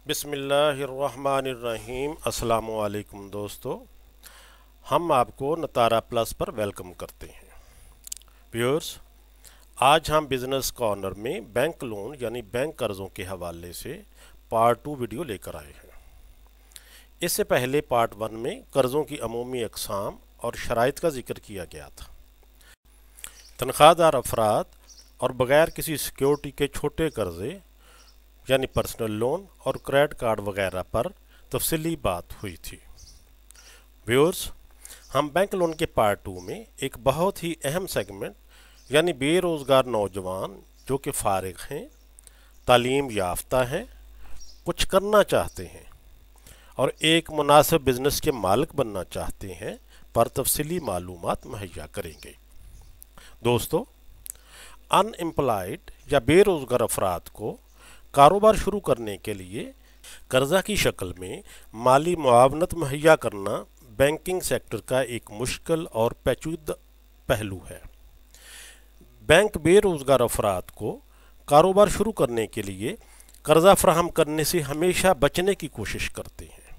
بسم اللہ الرحمن الرحیم۔ السلام علیکم دوستو، ہم آپ کو نتارا پلس پر ویلکم کرتے ہیں۔ ویورز، آج ہم بزنس کارنر میں بینک لون یعنی بینک قرضوں کے حوالے سے پارٹ 2 ویڈیو لے کر آئے ہیں۔ اس سے پہلے پارٹ 1 میں قرضوں کی عمومی اقسام اور شرائط کا ذکر کیا گیا تھا۔ تنخواہ دار افراد اور بغیر کسی سیکیورٹی کے چھوٹے قرضے یعنی پرسنل لون اور کریڈٹ کارڈ وغیرہ پر تفصیلی بات ہوئی تھی۔ ویورز، ہم بینک لون کے پارٹ 2 میں ایک بہت ہی اہم سیگمنٹ یعنی بے روزگار نوجوان جو کہ فارغ ہیں، تعلیم یافتہ ہیں، کچھ کرنا چاہتے ہیں اور ایک مناسب بزنس کے مالک بننا چاہتے ہیں پر تفصیلی معلومات مہیا کریں گے۔ دوستو، ان امپلائڈ یا بے روزگار افراد کو کاروبار شروع کرنے کے لیے قرضہ کی شکل میں مالی معاونت مہیا کرنا بینکنگ سیکٹر کا ایک مشکل اور پیچیدہ پہلو ہے۔ بینک بے روزگار افراد کو کاروبار شروع کرنے کے لیے قرضہ فراہم کرنے سے ہمیشہ بچنے کی کوشش کرتے ہیں۔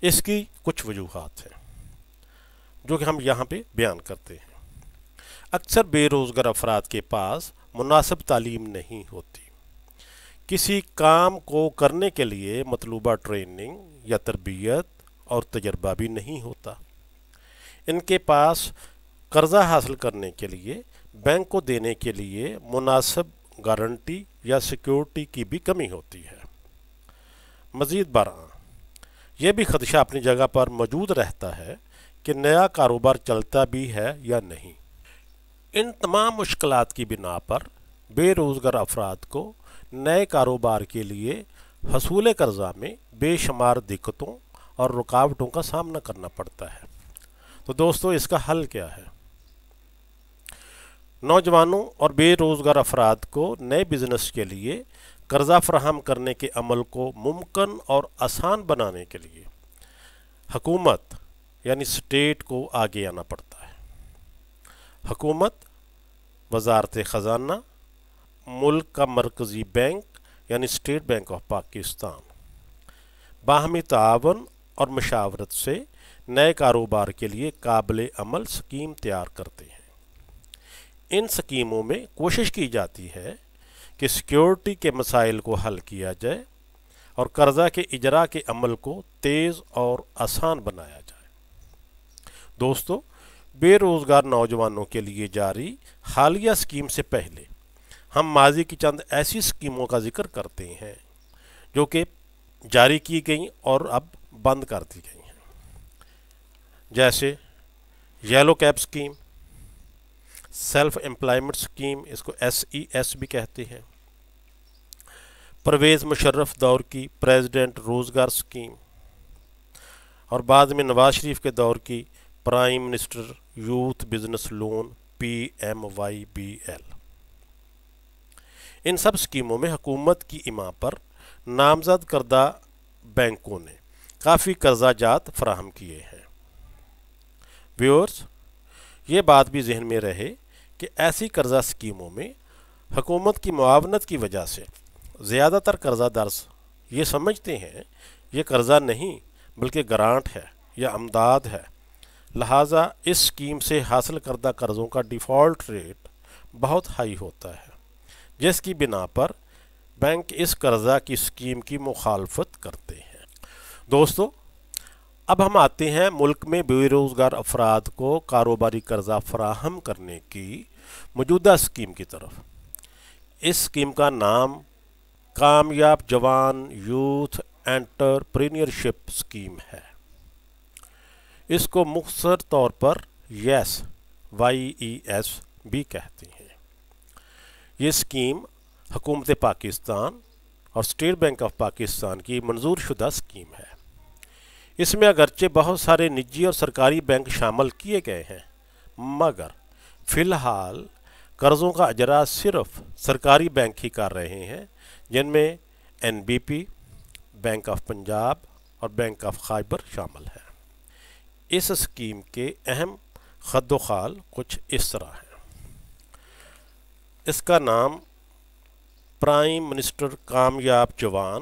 اس کی کچھ وجوہات ہیں جو کہ ہم یہاں پہ بیان کرتے ہیں۔ اکثر بے روزگار افراد کے پاس مناسب تعلیم نہیں ہوتی، کسی کام کو کرنے کے لیے مطلوبہ ٹریننگ یا تربیت اور تجربہ بھی نہیں ہوتا۔ ان کے پاس قرضہ حاصل کرنے کے لیے بینک کو دینے کے لیے مناسب گارنٹی یا سیکیورٹی کی بھی کمی ہوتی ہے۔ مزید برآں، یہ بھی خدشہ اپنی جگہ پر موجود رہتا ہے کہ نیا کاروبار چلتا بھی ہے یا نہیں۔ ان تمام مشکلات کی بنا پر بے روزگار افراد کو نئے کاروبار کے لیے حصول قرضہ میں بے شمار دقتوں اور رکاوٹوں کا سامنا کرنا پڑتا ہے۔ تو دوستو، اس کا حل کیا ہے؟ نوجوانوں اور بے روزگار افراد کو نئے بزنس کے لیے قرضہ فراہم کرنے کے عمل کو ممکن اور آسان بنانے کے لیے حکومت یعنی اسٹیٹ کو آگے آنا پڑتا ہے۔ حکومت، وزارت خزانہ، ملک کا مرکزی بینک یعنی اسٹیٹ بینک آف پاکستان باہمی تعاون اور مشاورت سے نئے کاروبار کے لیے قابل عمل اسکیم تیار کرتے ہیں۔ ان اسکیموں میں کوشش کی جاتی ہے کہ سیکیورٹی کے مسائل کو حل کیا جائے اور قرضہ کے اجراء کے عمل کو تیز اور آسان بنایا جائے۔ دوستو، بے روزگار نوجوانوں کے لیے جاری حالیہ اسکیم سے پہلے ہم ماضی کی چند ایسی اسکیموں کا ذکر کرتے ہیں جو کہ جاری کی گئیں اور اب بند کر دی گئی ہیں، جیسے yellow cab scheme, self employment scheme, اس کو SES بھی کہتے ہیں، پرویز مشرف دور کی پریزیڈنٹ روزگار اسکیم اور بعد میں نواز شریف کے دور کی prime minister youth business loan PMYBL۔ ان سب اسکیموں میں حکومت کی اما پر نامزد کردہ بینکوں نے کافی قرضہ جات فراہم کیے ہیں۔ ویورز، یہ بات بھی ذہن میں رہے کہ ایسی قرضہ اسکیموں میں حکومت کی معاونت کی وجہ سے زیادہ تر قرضہ دارز یہ سمجھتے ہیں یہ قرضہ نہیں بلکہ گرانٹ ہے یا امداد ہے، لہٰذا اس اسکیم سے حاصل کردہ قرضوں کا ڈیفالٹ ریٹ بہت ہائی ہوتا ہے، جس کی بنا پر بینک اس قرضہ کی اسکیم کی مخالفت کرتے ہیں۔ دوستو، اب ہم آتے ہیں ملک میں بے روزگار افراد کو کاروباری قرضہ فراہم کرنے کی موجودہ اسکیم کی طرف۔ اس اسکیم کا نام کامیاب جوان یوتھ انٹرپرینیورشپ اسکیم ہے۔ اس کو مختصر طور پر YES بھی کہتے ہیں۔ یہ اسکیم حکومت پاکستان اور اسٹیٹ بینک آف پاکستان کی منظور شدہ اسکیم ہے۔ اس میں اگرچہ بہت سارے نجی اور سرکاری بینک شامل کیے گئے ہیں، مگر فی الحال قرضوں کا اجراء صرف سرکاری بینک ہی کر رہے ہیں، جن میں NBP، بینک آف پنجاب اور بینک آف خیبر شامل ہے۔ اس اسکیم کے اہم خد و خال کچھ اس طرح ہیں۔ اس کا نام پرائم منسٹر کامیاب جوان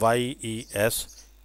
YES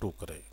2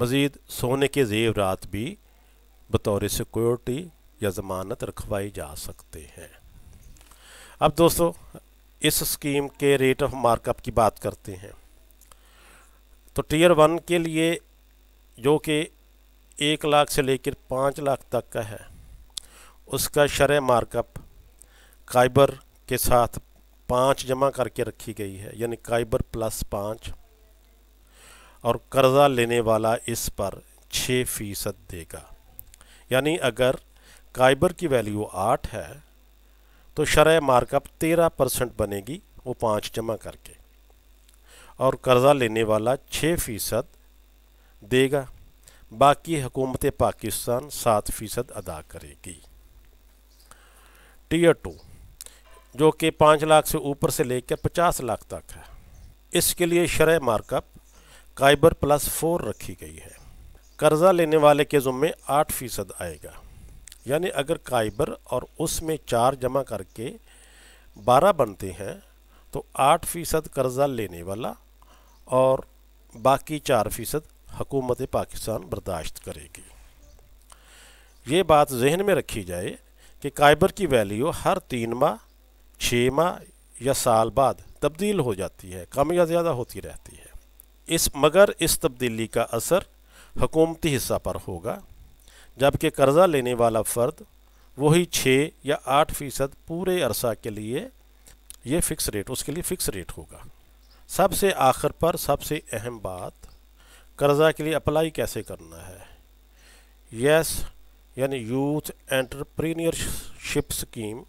مزید سونے کے زیورات بھی بطور سیکورٹی یا ضمانت رکھوائی جا سکتے ہیں۔ اب دوستو اس اسکیم کے ریٹ آف مارک اپ کی بات کرتے ہیں۔ تو ٹیئر 1 کے لیے جو کہ 1 لاکھ سے لے کر 5 لاکھ تک کا ہے، اس کا شرح مارک اپ قائبر کے ساتھ 5 جمع کر کے رکھی گئی ہے، یعنی قائبر پلس 5، اور قرضہ لینے والا اس پر 6% دے گا۔ یعنی اگر قائبر کی ویلیو 8 ہے تو شرح مارک اپ 13% بنے گی، وہ 5 جمع کر کے، اور قرضہ لینے والا 6% دے گا، باقی حکومت پاکستان 7% ادا کرے گی۔ ٹیئر 2 جو کہ 5 لاکھ سے اوپر سے لے کر 50 لاکھ تک ہے، اس کے لیے شرح مارک اپ قائبر پلس 4 رکھی گئی ہے۔ قرضہ لینے والے کے ذمے 8% آئے گا، یعنی اگر قائبر اور اس میں 4 جمع کر کے 12 بنتے ہیں تو 8% قرضہ لینے والا اور باقی 4% حکومت پاکستان برداشت کرے گی۔ یہ بات ذہن میں رکھی جائے کہ قائبر کی ویلیو ہر 3 ماہ، 6 ماہ یا سال بعد تبدیل ہو جاتی ہے، کم یا زیادہ ہوتی رہتی ہے۔ مگر اس تبدیلی کا اثر حکومتی حصہ پر ہوگا، جبکہ قرضہ لینے والا فرد وہی 6 یا 8% پورے عرصہ کے لیے یہ فکس ریٹ، اس کے لیے فکس ریٹ ہوگا۔ سب سے آخر پر سب سے اہم بات، قرضہ کے لیے اپلائی کیسے کرنا ہے۔ یس یعنی یوتھ انٹرپرینیورشپ اسکیم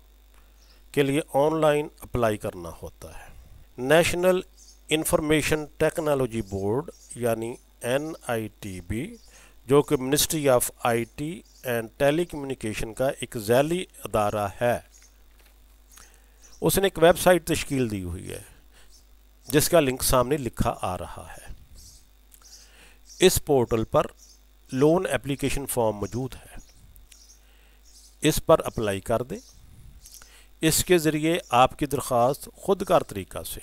کے لیے آن لائن اپلائی کرنا ہوتا ہے۔ نیشنل انفارمیشن ٹیکنالوجی بورڈ یعنی NITB، جو کہ ministry of IT and telecommunication کا ایک ذیلی ادارہ ہے، اس نے ایک ویب سائٹ تشکیل دی ہوئی ہے جس کا لنک سامنے لکھا آ رہا ہے۔ اس پورٹل پر لون اپلیکیشن فارم موجود ہے، اس پر اپلائی کر دیں۔ اس کے ذریعے آپ کی درخواست خود کار طریقہ سے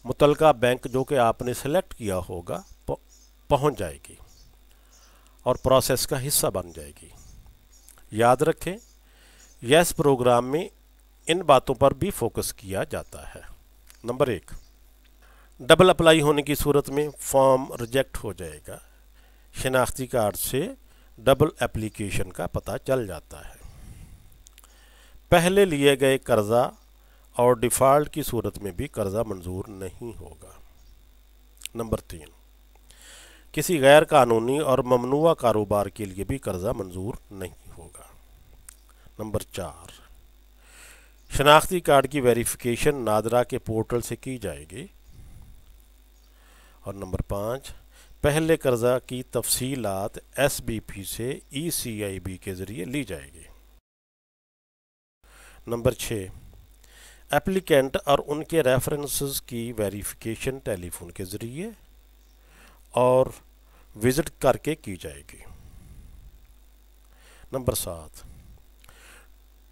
متعلقہ بینک جو کہ آپ نے سلیکٹ کیا ہوگا پہنچ جائے گی اور پروسیس کا حصہ بن جائے گی۔ یاد رکھیں، یس پروگرام میں ان باتوں پر بھی فوکس کیا جاتا ہے۔ نمبر 1، ڈبل اپلائی ہونے کی صورت میں فارم ریجیکٹ ہو جائے گا، شناختی کارڈ سے ڈبل اپلیکیشن کا پتہ چل جاتا ہے۔ پہلے لیے گئے قرضہ اور ڈیفالٹ کی صورت میں بھی قرضہ منظور نہیں ہوگا۔ نمبر 3، کسی غیر قانونی اور ممنوعہ کاروبار کے لیے بھی قرضہ منظور نہیں ہوگا۔ نمبر 4، شناختی کارڈ کی ویریفیکیشن نادرا کے پورٹل سے کی جائے گی۔ اور نمبر 5، پہلے قرضہ کی تفصیلات SBP سے ECIB کے ذریعے لی جائے گی۔ نمبر 6، ایپلیکینٹ اور ان کے ریفرنسز کی ویریفیکیشن ٹیلی فون کے ذریعے اور وزٹ کر کے کی جائے گی۔ نمبر 7،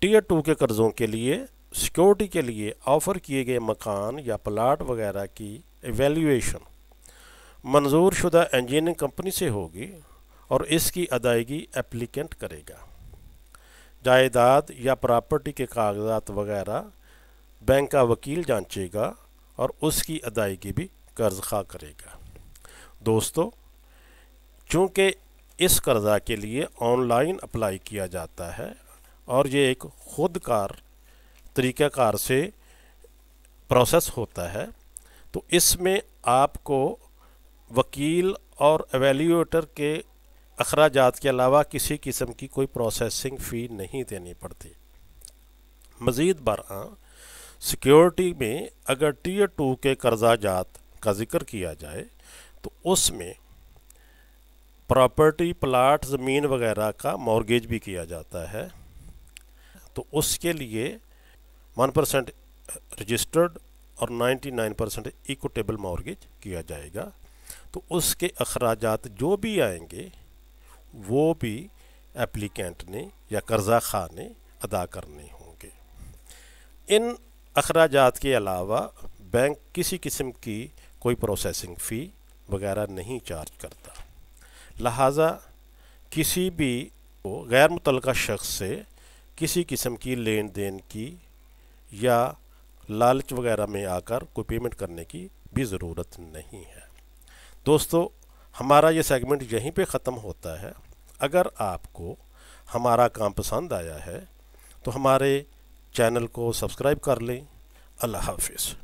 ٹیئر 2 کے قرضوں کے لیے سیکورٹی کے لیے آفر کیے گئے مکان یا پلاٹ وغیرہ کی ایویلیویشن منظور شدہ انجینئرنگ کمپنی سے ہوگی اور اس کی ادائیگی ایپلیکینٹ کرے گا۔ جائیداد یا پراپرٹی کے کاغذات وغیرہ بینک کا وکیل جانچے گا اور اس کی ادائیگی بھی قرض خواہ کرے گا۔ دوستو، چونکہ اس قرضہ کے لیے آن لائن اپلائی کیا جاتا ہے اور یہ ایک خود کار طریقہ کار سے پروسیس ہوتا ہے، تو اس میں آپ کو وکیل اور ایویلیویٹر کے اخراجات کے علاوہ کسی قسم کی کوئی پروسیسنگ فی نہیں دینی پڑتی۔ مزید برآں سیکیورٹی میں اگر ٹیئر 2 کے قرضہ جات کا ذکر کیا جائے تو اس میں پراپرٹی، پلاٹ، زمین وغیرہ کا مورگیج بھی کیا جاتا ہے، تو اس کے لیے 1% رجسٹرڈ اور 99% ایکوٹیبل مورگیج کیا جائے گا۔ تو اس کے اخراجات جو بھی آئیں گے وہ بھی ایپلیکینٹ نے یا قرضہ خواہ نے ادا کرنے ہوں گے۔ ان اخراجات کے علاوہ بینک کسی قسم کی کوئی پروسیسنگ فی وغیرہ نہیں چارج کرتا۔ لہٰذا کسی بھی غیر متعلقہ شخص سے کسی قسم کی لین دین کی یا لالچ وغیرہ میں آ کر کوئی پیمنٹ کرنے کی بھی ضرورت نہیں ہے۔ دوستو، ہمارا یہ سیگمنٹ یہیں پہ ختم ہوتا ہے۔ اگر آپ کو ہمارا کام پسند آیا ہے تو ہمارے چینل کو سبسکرائب کر لیں۔ اللہ حافظ۔